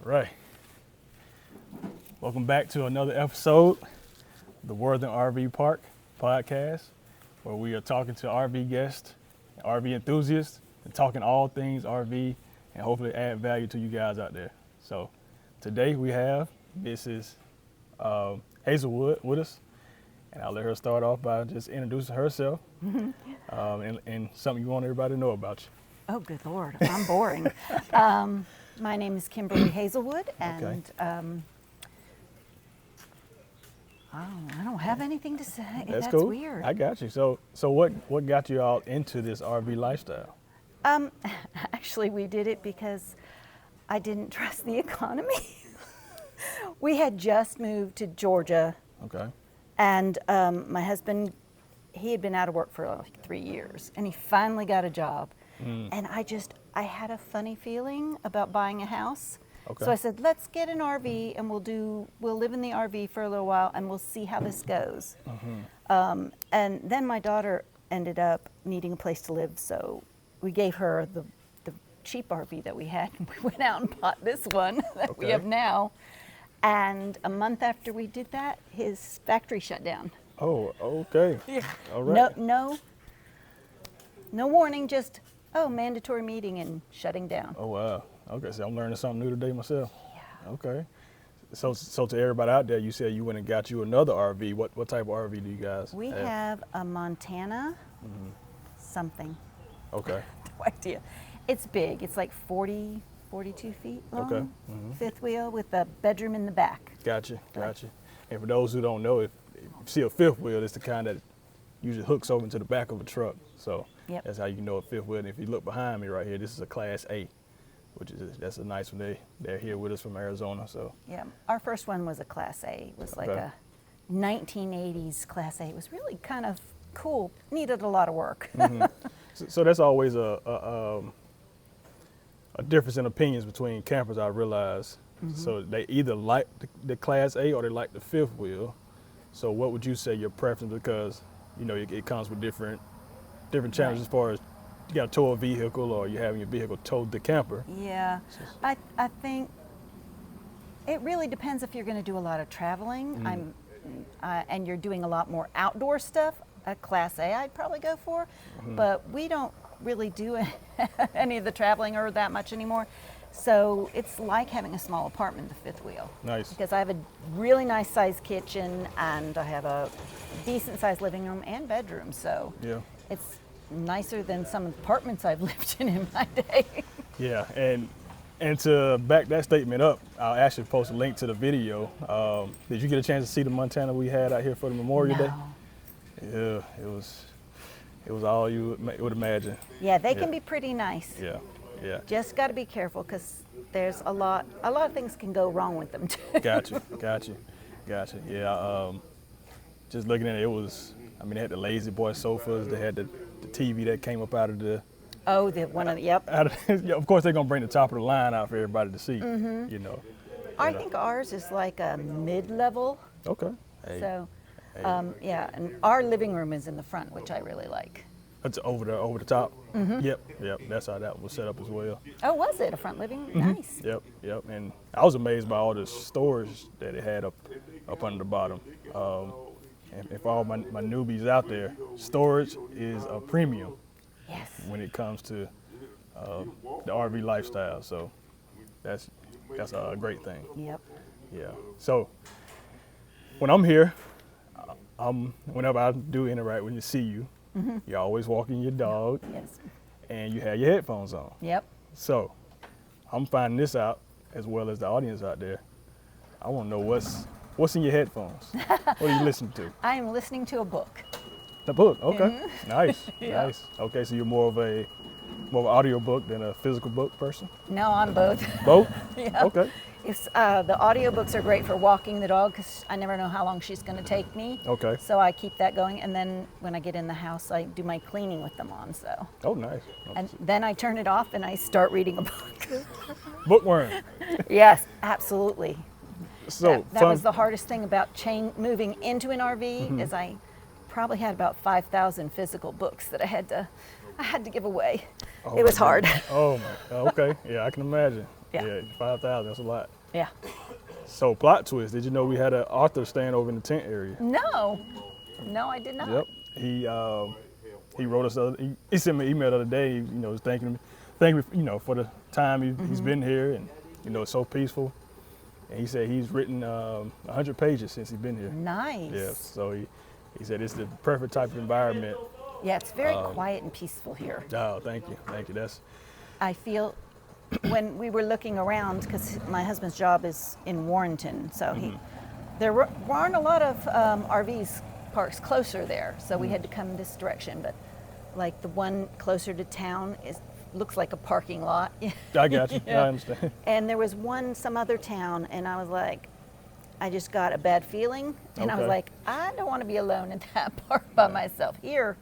Right. Welcome back to another episode of the Warthen RV Park podcast, where we are talking to RV guests, RV enthusiasts, and talking all things RV and hopefully add value to you guys out there. So today we have Mrs. Hazelwood with us, and I'll let her start off by just introducing herself and something you want everybody to know about you. Oh, good Lord, I'm boring. My name is Kimberly Hazelwood, and I don't have anything to say. That's That's cool. weird. I got you. So what got you all into this RV lifestyle? Actually, we did it because I didn't trust the economy. We had just moved to Georgia, Okay. and my husband, he had been out of work for like 3 years, and he finally got a job. And I had a funny feeling about buying a house. Okay. So I said, let's get an RV and we'll live in the RV for a little while and we'll see how this goes. And then my daughter ended up needing a place to live, so we gave her the cheap RV that we had, and we went out and bought this one that we have now. And a month after we did that, his factory shut down. Oh, okay. Yeah. All right. No warning, just mandatory meeting and shutting down. Oh, wow. Okay, so I'm learning something new today myself. Yeah. Okay. So to everybody out there, you said you went and got you another RV. What type of RV do you guys We have a Montana something. Okay. No idea. It's big. It's like 42 feet long. Okay. Fifth wheel with a bedroom in the back. Gotcha. And for those who don't know, if you see a fifth wheel, it's the kind that usually hooks over into the back of a truck. So that's how you know a fifth wheel. And if you look behind me right here, this is a Class A, that's a nice one. They're here with us from Arizona. So yeah, our first one was a Class A. It was like a 1980s Class A. It was really kind of cool. Needed a lot of work. So that's always a difference in opinions between campers, I realize. So they either like the Class A or they like the fifth wheel. So what would you say your preference? Because it comes with different challenges as far as you got to tow a vehicle or you're having your vehicle tow the camper. Yeah, I think it really depends if you're going to do a lot of traveling. And you're doing a lot more outdoor stuff. A Class A I'd probably go for, but we don't really do any of the traveling or that much anymore. So it's like having a small apartment, the fifth wheel. Nice. Because I have a really nice sized kitchen and I have a decent sized living room and bedroom. So it's nicer than some apartments I've lived in my day. Yeah, and to back that statement up, I'll actually post a link to the video. Did you get a chance to see the Montana we had out here for the Memorial Day? Yeah, it was all you would imagine. Yeah, they can be pretty nice. Yeah. Just got to be careful because there's a lot of things can go wrong with them too. Gotcha. Yeah, just looking at it, they had the lazy boy sofas, they had the TV that came up out of the. Oh, yep. Of course, they're gonna bring the top of the line out for everybody to see. I think ours is like a mid-level. Okay. So, and our living room is in the front, which I really like. That's over the top. Yep. That's how that was set up as well. Oh, was it a front living room? Nice. Yep. And I was amazed by all the storage that it had up under the bottom. And for all my newbies out there, storage is a premium. Yes. When it comes to the RV lifestyle, so that's a great thing. Yep. Yeah. So when I'm here, whenever I do interact with you, see you, you're always walking your dog. Yes. And you have your headphones on. Yep. So I'm finding this out as well as the audience out there. I want to know what's in your headphones. What are you listening to? I am listening to a book. A book, okay. Nice. Okay, so you're more of an audio book than a physical book person? No, I'm both. Both? Yeah. Okay. The audiobooks are great for walking the dog because I never know how long she's going to take me. Okay. So I keep that going, and then when I get in the house, I do my cleaning with them on. So. Oh, nice. And then I turn it off and I start reading a book. Bookworm. Yes, absolutely. So that was the hardest thing about moving into an RV is I probably had about 5,000 physical books that I had I had to give away. Oh, It was my hard. goodness. Oh my. Okay. Yeah, I can imagine. Yeah. 5,000. That's a lot. Yeah. So plot twist. Did you know we had an author staying over in the tent area? No. No, I did not. Yep. He wrote us. He sent me an email the other day. You know, thanking me, for the time he's been here, and it's so peaceful. And he said he's written 100 pages since he's been here. Nice. Yeah. So he said it's the perfect type of environment. Yeah, it's very quiet and peaceful here. Oh, thank you. I feel when we were looking around, because my husband's job is in Warthen, so there weren't a lot of RVs parks closer there, so we had to come this direction. But like the one closer to town looks like a parking lot. I got you. Yeah. I understand. And there was some other town, and I was like, I just got a bad feeling, and I was Okay. like, I don't want to be alone in that park by myself. Here,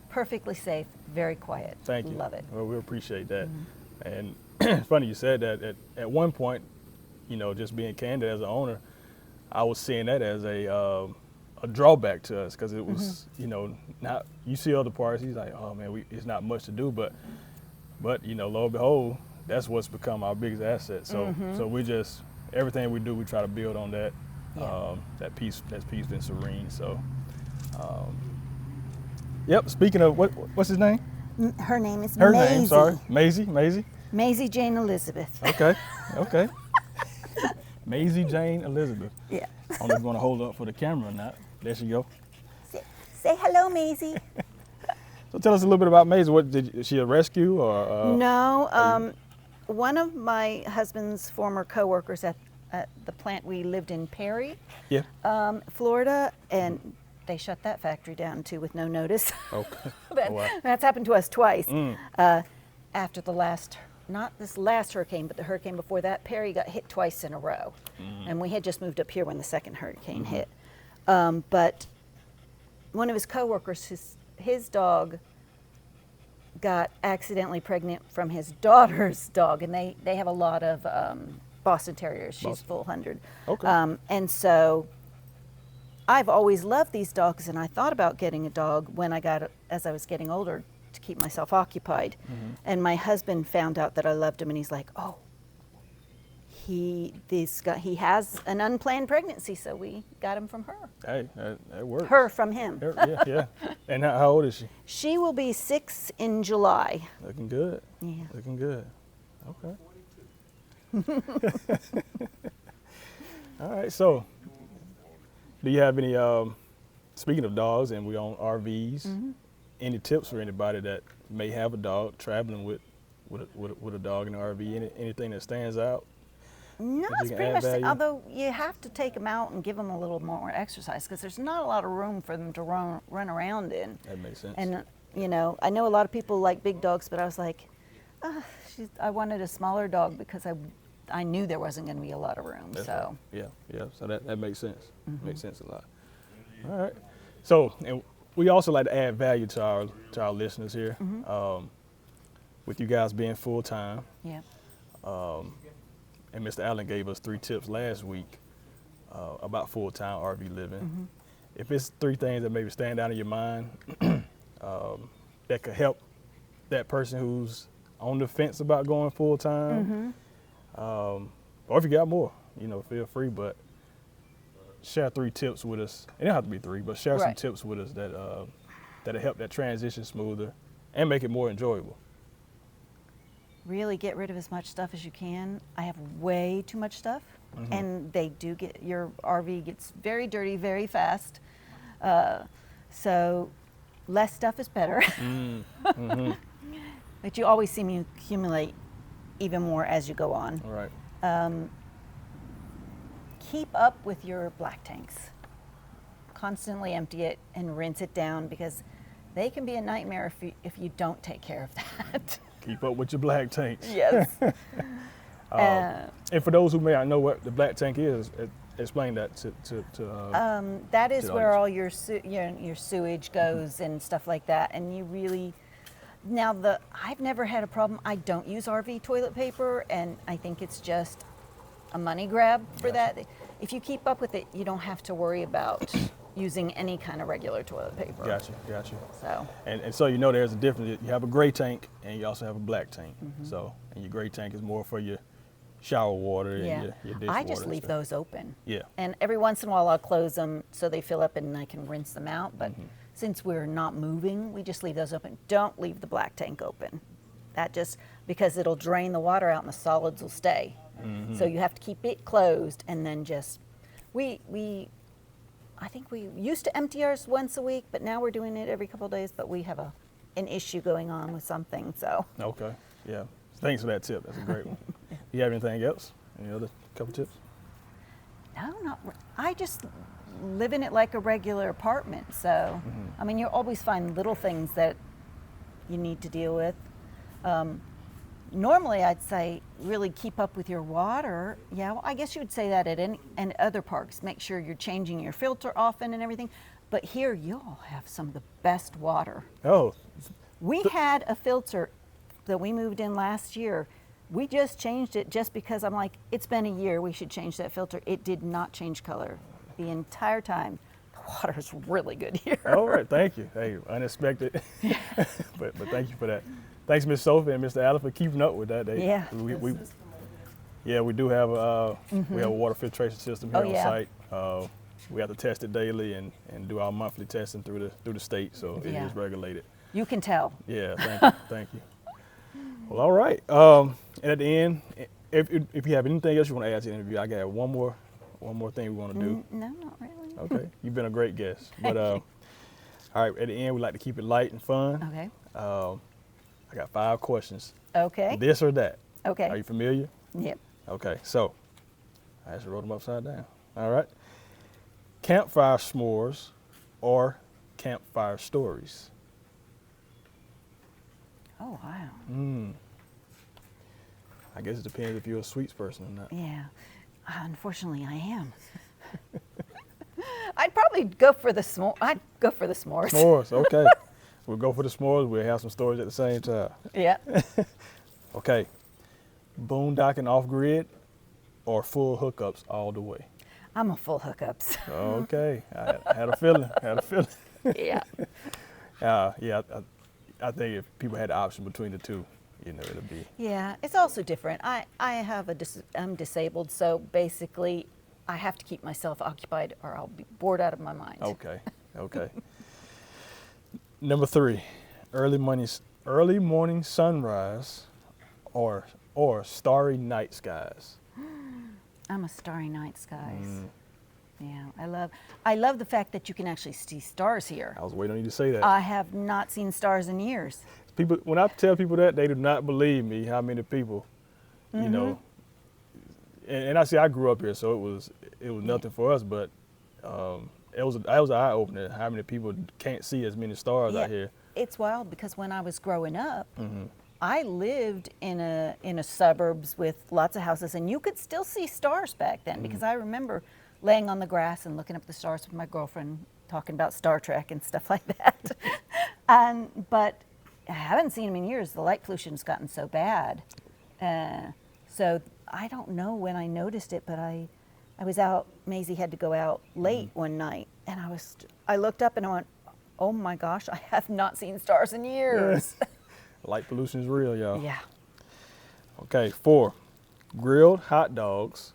perfectly safe, very quiet. Thank you. Love it. Well, we appreciate that. And it's funny you said that. At one point, just being candid as an owner, I was seeing that as a drawback to us, because it was, not, you see other parts, he's like, oh man, it's not much to do, but lo and behold, that's what's become our biggest asset. So we just, everything we do, we try to build on that. Yeah. That peace and serene. So, yep. Speaking of what's his name? Her name is Her Maisie. name. Sorry, Maisie. Maisie Jane Elizabeth. Okay. Maisie Jane Elizabeth. Yeah. I don't know if you want to hold up for the camera or not. There she go. Say hello, Maisie. So tell us a little bit about Maisie. Is she a rescue or? No, one of my husband's former coworkers at the plant we lived in, Perry, Yeah. Florida, and they shut that factory down too with no notice. Okay. That- Oh, wow. That's happened to us twice. After not this last hurricane, but the hurricane before that, Perry got hit twice in a row. And we had just moved up here when the second hurricane hit. But one of his coworkers, his dog got accidentally pregnant from his daughter's dog, and they have a lot of Boston Terriers. She's full 100. Okay. And so I've always loved these dogs, and I thought about getting a dog as I was getting older, to keep myself occupied. And my husband found out that I loved him, and he's like, oh, he has an unplanned pregnancy, so we got him from her. Hey, that works. Her from him. Yeah. And how old is she? She will be 6 in July. Looking good. Yeah. Looking good. Okay. All right. So, do you have any? Speaking of dogs, and we own RVs. Any tips for anybody that may have a dog traveling with a dog in an RV? Anything that stands out? No, That you it's can pretty add much, value? although you have to take them out and give them a little more exercise, because there's not a lot of room for them to run around in. That makes sense. And, I know a lot of people like big dogs, but I was like, I wanted a smaller dog because I knew there wasn't going to be a lot of room. That's So right. Yeah. So that makes sense. Makes sense a lot. All right. So, and we also like to add value to our listeners here. With you guys being full time, yeah. and Mr. Allen gave us 3 tips last week about full time RV living. If it's 3 things that maybe stand out in your mind that could help that person who's on the fence about going full time, or if you got more, feel free. But share 3 tips with us. It don't have to be 3, but share some Right. tips with us that'll help that transition smoother and make it more enjoyable. Really get rid of as much stuff as you can. I have way too much stuff, and your RV gets very dirty very fast. So less stuff is better. But you always see me accumulate even more as you go on. All right. Keep up with your black tanks. Constantly empty it and rinse it down, because they can be a nightmare if you don't take care of that. Keep up with your black tanks. Yes. And for those who may not know what the black tank is, explain that to That is to the where audience. all your sewage goes and stuff like that. And you really, I've never had a problem. I don't use RV toilet paper, and I think it's just a money grab for that. If you keep up with it, you don't have to worry about using any kind of regular toilet paper. Gotcha. So, And so you know there's a difference. You have a gray tank and you also have a black tank. So, and your gray tank is more for your shower water and your dishwater. I just and leave stuff. those open. Yeah. And every once in a while I'll close them so they fill up and I can rinse them out. But since we're not moving, we just leave those open. Don't leave the black tank open. That just, because it'll drain the water out and the solids will stay. So you have to keep it closed and then just, I think we used to empty ours once a week, but now we're doing it every couple of days, but we have an issue going on with something, so. Okay. Yeah. Thanks for that tip. That's a great one. You have anything else? Any other couple tips? No, I just live in it like a regular apartment. So, I mean, you'll always find little things that you need to deal with. Normally, I'd say really keep up with your water. Yeah, well, I guess you would say that at any and other parks. Make sure you're changing your filter often and everything. But here, y'all have some of the best water. Oh. We had a filter that we moved in last year. We just changed it just because I'm like, it's been a year, we should change that filter. It did not change color the entire time. The water is really good here. All right, thank you. Hey, unexpected, but thank you for that. Thanks, Miss Sophie and Mr. Allen, for keeping up with that. Yeah. We do have we have a water filtration system here on yeah. site. We have to test it daily and do our monthly testing through the state, so it Yeah. is regulated. You can tell. Yeah, thank you, thank you. Well, all right. And at the end, if you have anything else you want to add to the interview, I got one more thing we want to do. No, not really. Okay, you've been a great guest. But all right, at the end, we like to keep it light and fun. Okay. I got 5 questions. Okay. This or that. Okay. Are you familiar? Yep. Okay, so I actually wrote them upside down. All right. Campfire s'mores or campfire stories? Oh, wow. I guess it depends if you're a sweets person or not. Yeah. Unfortunately, I am. I'd probably go for the s'mores. I'd go for the s'mores. S'mores, okay. We'll go for the s'mores. We'll have some stories at the same time. Yeah. Okay. Boondocking off grid or full hookups all the way? I'm a full hookups. Okay. I had a feeling. Yeah. Yeah. I think if people had the option between the two, it'd be. Yeah, it's also different. I'm disabled, so basically I have to keep myself occupied or I'll be bored out of my mind. Okay. Number 3, early morning sunrise or starry night skies? I'm a starry night skies. Yeah, I love the fact that you can actually see stars here. I was waiting on you to say that. I have not seen stars in years. People, when I tell people that, they do not believe me how many people, you know, and I see I grew up here, so it was nothing for us, but it was an eye opener how many people can't see as many stars out here. It's wild because when I was growing up, I lived in a suburbs with lots of houses, and you could still see stars back then because I remember laying on the grass and looking up at the stars with my girlfriend, talking about Star Trek and stuff like that. But I haven't seen them in years. The light pollution's gotten so bad. So I don't know when I noticed it, but I was out. Maisie had to go out late one night, and I looked up and I went, "Oh my gosh, I have not seen stars in years." Light pollution is real, y'all. Yeah. Okay, 4, grilled hot dogs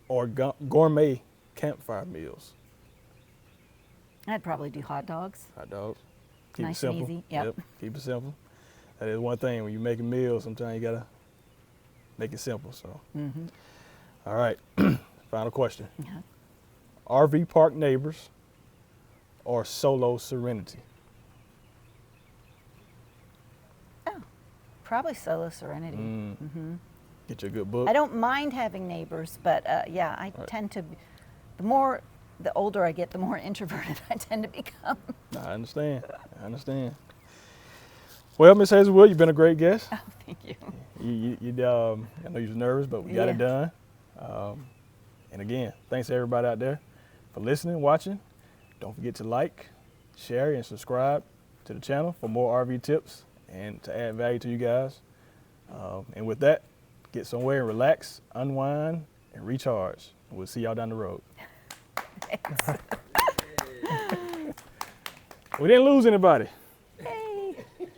or gourmet campfire meals? I'd probably do hot dogs. Hot dogs. Keep Nice it and simple. easy, yep. Keep it simple. That is one thing when you're making meals. Sometimes you gotta make it simple. So. All right. Final question. RV park neighbors or solo serenity? Oh, probably solo serenity. Get you a good book. I don't mind having neighbors, but yeah, I tend to. The older I get, the more introverted I tend to become. I understand. Well, Miss Hazelwood, you've been a great guest. Oh, thank you. I know you was nervous, but we got it done. And again, thanks to everybody out there for listening, watching. Don't forget to like, share, and subscribe to the channel for more RV tips and to add value to you guys. And with that, get somewhere and relax, unwind, and recharge. We'll see y'all down the road. Thanks. We didn't lose anybody.